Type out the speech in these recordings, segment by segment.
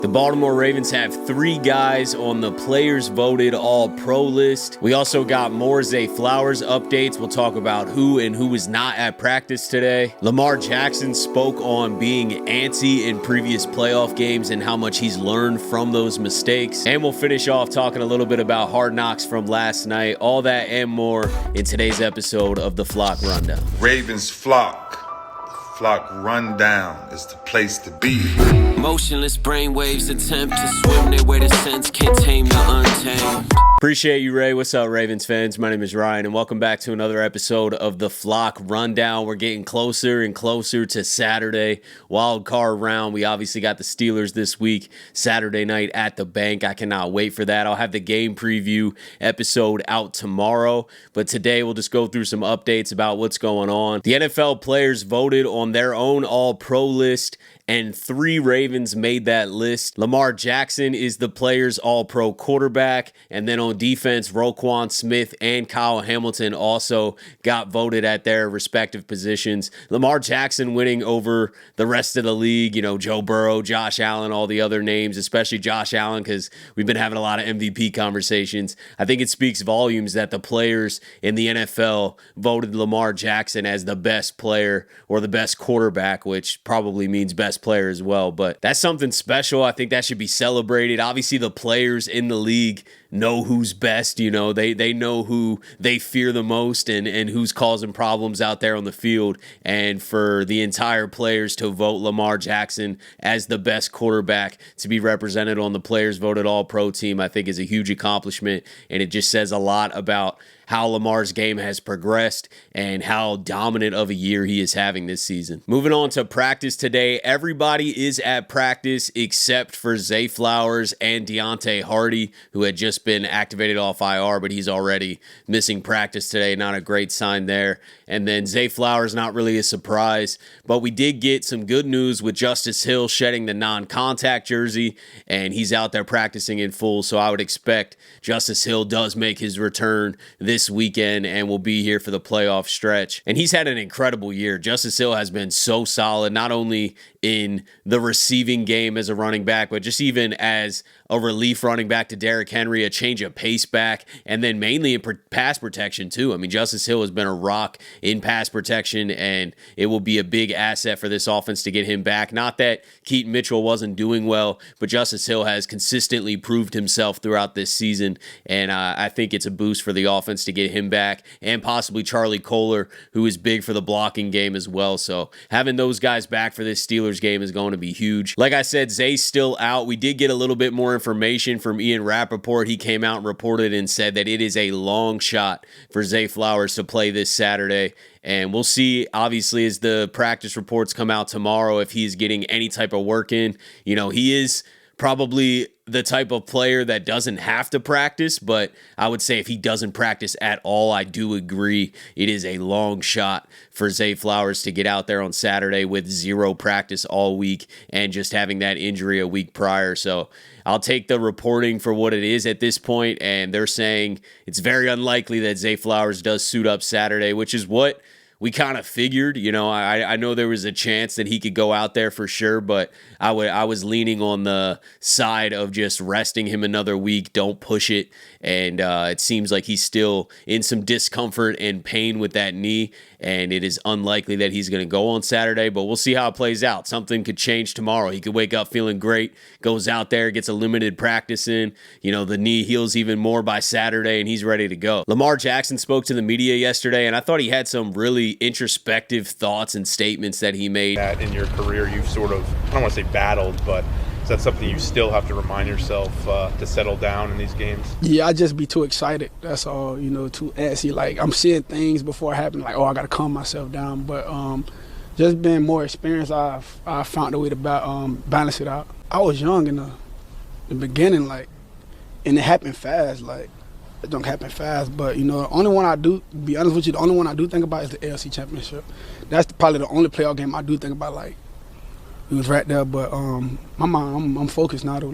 The Baltimore Ravens have 3 guys on the players voted all-pro list. We also got more Zay Flowers updates. We'll talk about who and who is not at practice today. Lamar Jackson spoke on being antsy in previous playoff games and how much he's learned from those mistakes. And we'll finish off talking a little bit about Hard Knocks from last night. All that and more in today's episode of the Flock Rundown. Ravens Flock. Flock Rundown is the place to be. Motionless brainwaves attempt to swim their way to sense, can't tame the untamed. Appreciate you, Ray. What's up, Ravens fans? My name is Ryan, and welcome back to another episode of the Flock Rundown. We're getting closer and closer to Saturday, wild card round. We obviously got the Steelers this week, Saturday night at the bank. I cannot wait for that. I'll have the game preview episode out tomorrow, but today we'll just go through some updates about what's going on. The NFL players voted on their own all-pro list, and 3 Ravens made that list. Lamar Jackson is the players' all-pro quarterback, and then on defense, Roquan Smith and Kyle Hamilton also got voted at their respective positions. Lamar Jackson winning over the rest of the league, Joe Burrow, Josh Allen, all the other names, especially Josh Allen, because we've been having a lot of MVP conversations. I think it speaks volumes that the players in the NFL voted Lamar Jackson as the best player or the best quarterback, which probably means best player as well, but that's something special. I think that should be celebrated. Obviously, the players in the league know who's best. They know who they fear the most and who's causing problems out there on the field. And for the entire players to vote Lamar Jackson as the best quarterback to be represented on the players voted all-pro team, I think is a huge accomplishment, and it just says a lot about how Lamar's game has progressed and how dominant of a year he is having this season. Moving on to practice today, everybody is at practice except for Zay Flowers and Deontay Hardy, who had just been activated off IR, but he's already missing practice today. Not a great sign there. And then Zay Flowers, not really a surprise, but we did get some good news with Justice Hill shedding the non-contact jersey, and he's out there practicing in full, so I would expect Justice Hill does make his return this weekend and will be here for the playoff stretch. And he's had an incredible year. Justice Hill has been so solid, not only in the receiving game as a running back, but just even as a relief running back to Derrick Henry, a change of pace back, and then mainly in pass protection too. I mean, Justice Hill has been a rock in pass protection, and it will be a big asset for this offense to get him back. Not that Keaton Mitchell wasn't doing well, but Justice Hill has consistently proved himself throughout this season, and I think it's a boost for the offense to get him back, and possibly Charlie Kolar, who is big for the blocking game as well. So having those guys back for this Steelers game is going to be huge. Like I said, Zay's still out. We did get a little bit more information from Ian Rappaport. He came out and reported and said that it is a long shot for Zay Flowers to play this Saturday. And we'll see, obviously, as the practice reports come out tomorrow, if he's getting any type of work in. He is probably the type of player that doesn't have to practice, but I would say if he doesn't practice at all, I do agree it is a long shot for Zay Flowers to get out there on Saturday with 0 practice all week and just having that injury a week prior. So I'll take the reporting for what it is at this point, and they're saying it's very unlikely that Zay Flowers does suit up Saturday, which is what we kind of figured. I know there was a chance that he could go out there for sure, but I was leaning on the side of just resting him another week. Don't push it. And it seems like he's still in some discomfort and pain with that knee, and it is unlikely that he's going to go on Saturday, but we'll see how it plays out. Something could change tomorrow. He could wake up feeling great, goes out there, gets a limited practice in. The knee heals even more by Saturday, and he's ready to go. Lamar Jackson spoke to the media yesterday, and I thought he had some really introspective thoughts and statements that he made. That in your career you've sort of, I don't want to say battled, but is that something you still have to remind yourself to settle down in these games? Yeah, I just be too excited. That's all, too antsy. Like, I'm seeing things before it happen, like, I got to calm myself down. But just being more experienced, I found a way to balance it out. I was young in the beginning, and it happened fast. It don't happen fast, but the only one I do, to be honest with you, the only one I do think about is the AFC Championship. That's probably the only playoff game I do think about. It was right there, but my mind, I'm focused now. Though,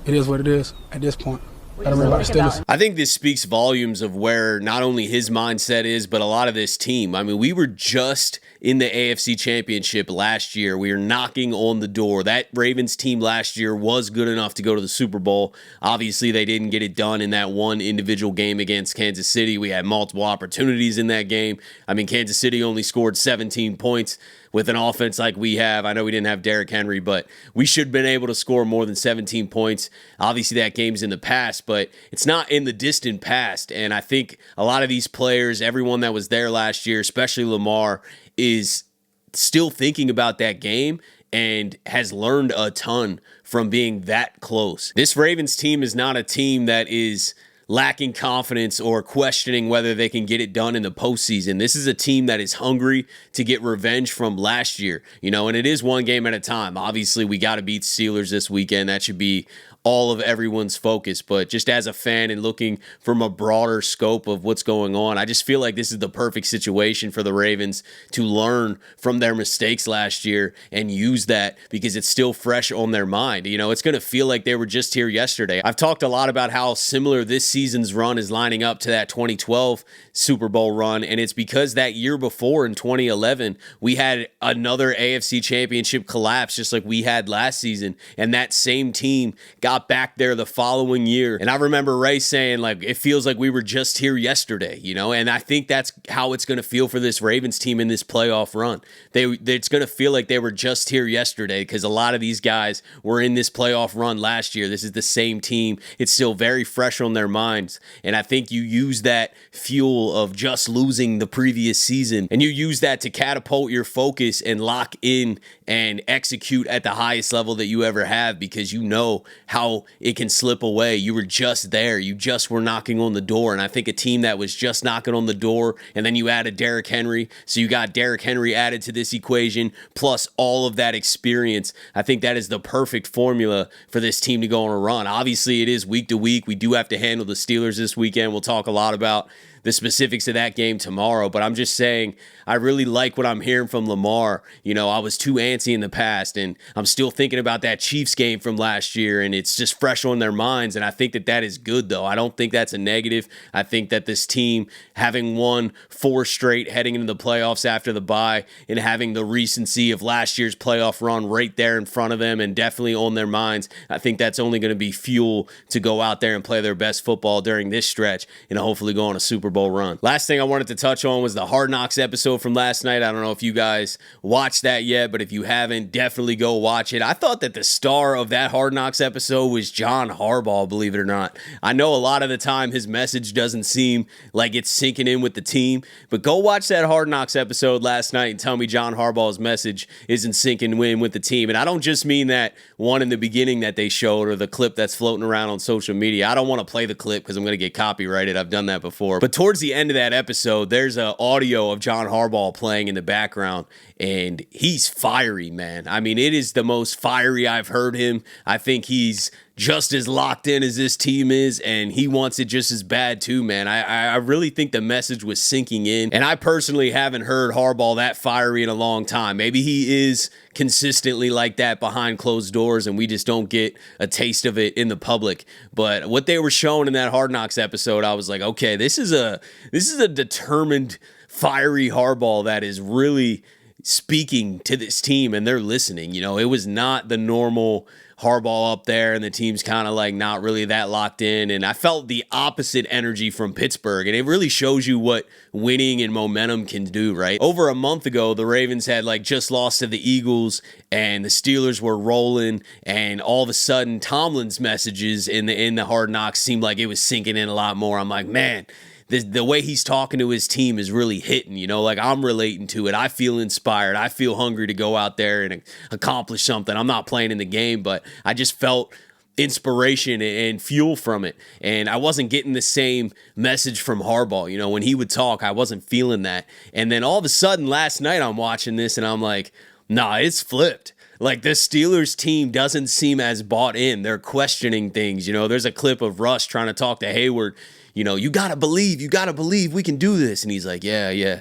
it is what it is at this point. Gotta worry about the Steelers. I think this speaks volumes of where not only his mindset is, but a lot of this team. I mean, we were just in the AFC Championship last year. We were knocking on the door. That Ravens team last year was good enough to go to the Super Bowl. Obviously, they didn't get it done in that one individual game against Kansas City. We had multiple opportunities in that game. I mean, Kansas City only scored 17 points. With an offense like we have, I know we didn't have Derrick Henry, but we should have been able to score more than 17 points. Obviously, that game's in the past, but it's not in the distant past. And I think a lot of these players, everyone that was there last year, especially Lamar, is still thinking about that game and has learned a ton from being that close. This Ravens team is not a team that is lacking confidence or questioning whether they can get it done in the postseason. This is a team that is hungry to get revenge from last year, and it is one game at a time. Obviously, we got to beat Steelers this weekend. That should be all of everyone's focus. But just as a fan and looking from a broader scope of what's going on, I just feel like this is the perfect situation for the Ravens to learn from their mistakes last year and use that because it's still fresh on their mind. It's going to feel like they were just here yesterday. I've talked a lot about how similar this season's run is lining up to that 2012 Super Bowl run, and it's because that year before in 2011, we had another AFC Championship collapse just like we had last season, and that same team got back there the following year. And I remember Ray saying, it feels like we were just here yesterday, and I think that's how it's going to feel for this Ravens team in this playoff run. It's going to feel like they were just here yesterday because a lot of these guys were in this playoff run last year. This is the same team. It's still very fresh on their minds, and I think you use that fuel of just losing the previous season, and you use that to catapult your focus and lock in and execute at the highest level that you ever have because you know how it can slip away. You were just there. You just were knocking on the door, and I think a team that was just knocking on the door, and then you added Derrick Henry, so you got Derrick Henry added to this equation, plus all of that experience. I think that is the perfect formula for this team to go on a run. Obviously, it is week to week. We do have to handle the Steelers this weekend. We'll talk a lot about the specifics of that game tomorrow, but I'm just saying I really like what I'm hearing from Lamar. I was too antsy in the past, and I'm still thinking about that Chiefs game from last year, and it's just fresh on their minds, and I think that is good, though. I don't think that's a negative. I think that this team, having won 4 straight heading into the playoffs after the bye, and having the recency of last year's playoff run right there in front of them and definitely on their minds, I think that's only going to be fuel to go out there and play their best football during this stretch and hopefully go on a Super Bowl run. Last thing I wanted to touch on was the Hard Knocks episode from last night. I don't know if you guys watched that yet, but if you haven't, definitely go watch it. I thought that the star of that Hard Knocks episode was John Harbaugh, believe it or not. I know a lot of the time his message doesn't seem like it's sinking in with the team, but go watch that Hard Knocks episode last night and tell me John Harbaugh's message isn't sinking in with the team. And I don't just mean that one in the beginning that they showed or the clip that's floating around on social media. I don't want to play the clip because I'm going to get copyrighted. I've done that before. But towards the end of that episode, there's an audio of John Harbaugh playing in the background, and he's fiery, man. I mean, it is the most fiery I've heard him. I think he's just as locked in as this team is, and he wants it just as bad too, man. I really think the message was sinking in, and I personally haven't heard Harbaugh that fiery in a long time. Maybe he is consistently like that behind closed doors, and we just don't get a taste of it in the public. But what they were showing in that Hard Knocks episode, I was like, okay, this is a determined, fiery Harbaugh that is really speaking to this team, and they're listening. It was not the normal Harbaugh up there, and the team's kind of not really that locked in. And I felt the opposite energy from Pittsburgh, and it really shows you what winning and momentum can do, right? Over a month ago, the Ravens had just lost to the Eagles, and the Steelers were rolling, and all of a sudden, Tomlin's messages in the Hard Knocks seemed like it was sinking in a lot more. I'm like, man, the way he's talking to his team is really hitting, I'm relating to it. I feel inspired. I feel hungry to go out there and accomplish something. I'm not playing in the game, but I just felt inspiration and fuel from it. And I wasn't getting the same message from Harbaugh. When he would talk, I wasn't feeling that. And then all of a sudden last night I'm watching this and I'm like, nah, it's flipped. The Steelers team doesn't seem as bought in. They're questioning things. There's a clip of Russ trying to talk to Hayward. You got to believe we can do this. And he's like, yeah.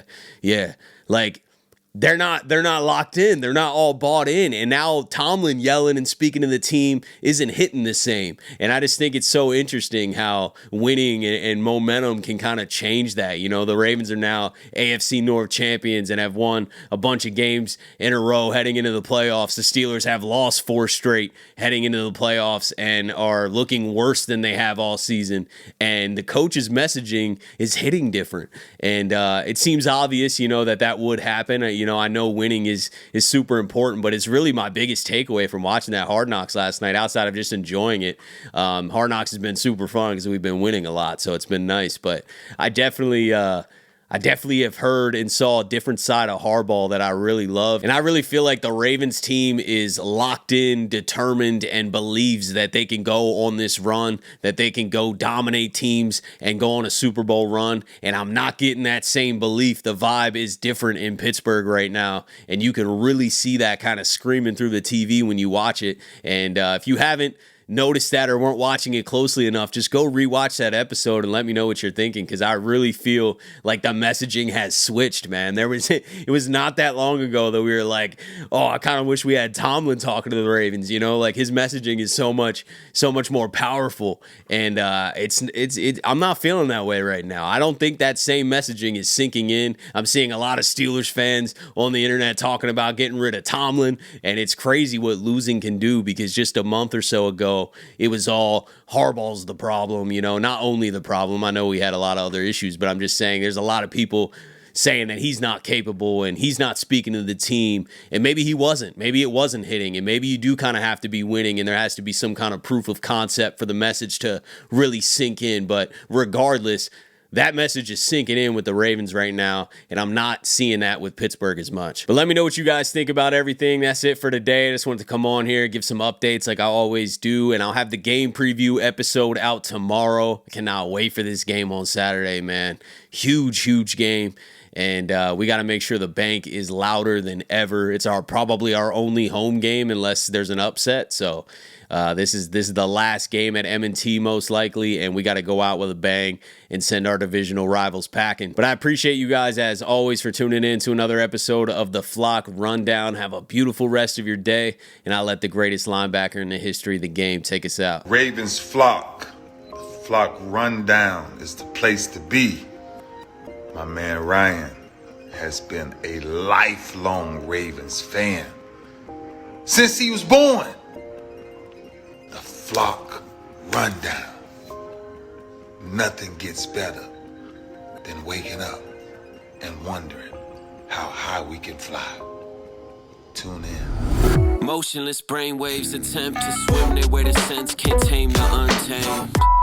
they're not locked in. They're not all bought in. And now Tomlin yelling and speaking to the team isn't hitting the same. And I just think it's so interesting how winning and momentum can kind of change that. You know, the Ravens are now AFC North champions and have won a bunch of games in a row heading into the playoffs. The Steelers have lost 4 straight heading into the playoffs and are looking worse than they have all season. And the coach's messaging is hitting different. And it seems obvious, you know, that would happen. You know, I know winning is super important, but it's really my biggest takeaway from watching that Hard Knocks last night, outside of just enjoying it. Hard Knocks has been super fun because we've been winning a lot, so it's been nice. But I definitely have heard and saw a different side of Harbaugh that I really love. And I really feel like the Ravens team is locked in, determined, and believes that they can go on this run, that they can go dominate teams and go on a Super Bowl run. And I'm not getting that same belief. The vibe is different in Pittsburgh right now. And you can really see that kind of screaming through the TV when you watch it. And if you haven't noticed that or weren't watching it closely enough, just go rewatch that episode and let me know what you're thinking, because I really feel like the messaging has switched, man. It was not that long ago that we were like, oh, I kind of wish we had Tomlin talking to the Ravens, you know, like his messaging is so much more powerful. And I'm not feeling that way right now. I don't think that same messaging is sinking in. I'm seeing a lot of Steelers fans on the internet talking about getting rid of Tomlin, and it's crazy what losing can do, because just a month or so ago, it was all Harbaugh's the problem, you know, not only the problem. I know we had a lot of other issues, but I'm just saying there's a lot of people saying that he's not capable and he's not speaking to the team. And maybe he wasn't. Maybe it wasn't hitting. And maybe you do kind of have to be winning and there has to be some kind of proof of concept for the message to really sink in. But regardless, that message is sinking in with the Ravens right now, and I'm not seeing that with Pittsburgh as much. But let me know what you guys think about everything. That's it for today. I just wanted to come on here, give some updates like I always do, and I'll have the game preview episode out tomorrow. I cannot wait for this game on Saturday, man. Huge game. And we got to make sure the bank is louder than ever. It's probably our only home game unless there's an upset. So this is the last game at M&T most likely, and we got to go out with a bang and send our divisional rivals packing. But I appreciate you guys as always for tuning in to another episode of the Flock Rundown. Have a beautiful rest of your day, and I'll let the greatest linebacker in the history of the game take us out. Ravens Flock. The Flock Rundown is the place to be. My man Ryan has been a lifelong Ravens fan since he was born. The Flock Rundown. Nothing gets better than waking up and wondering how high we can fly. Tune in. Motionless brainwaves attempt to swim their way to sense, can't tame the untamed.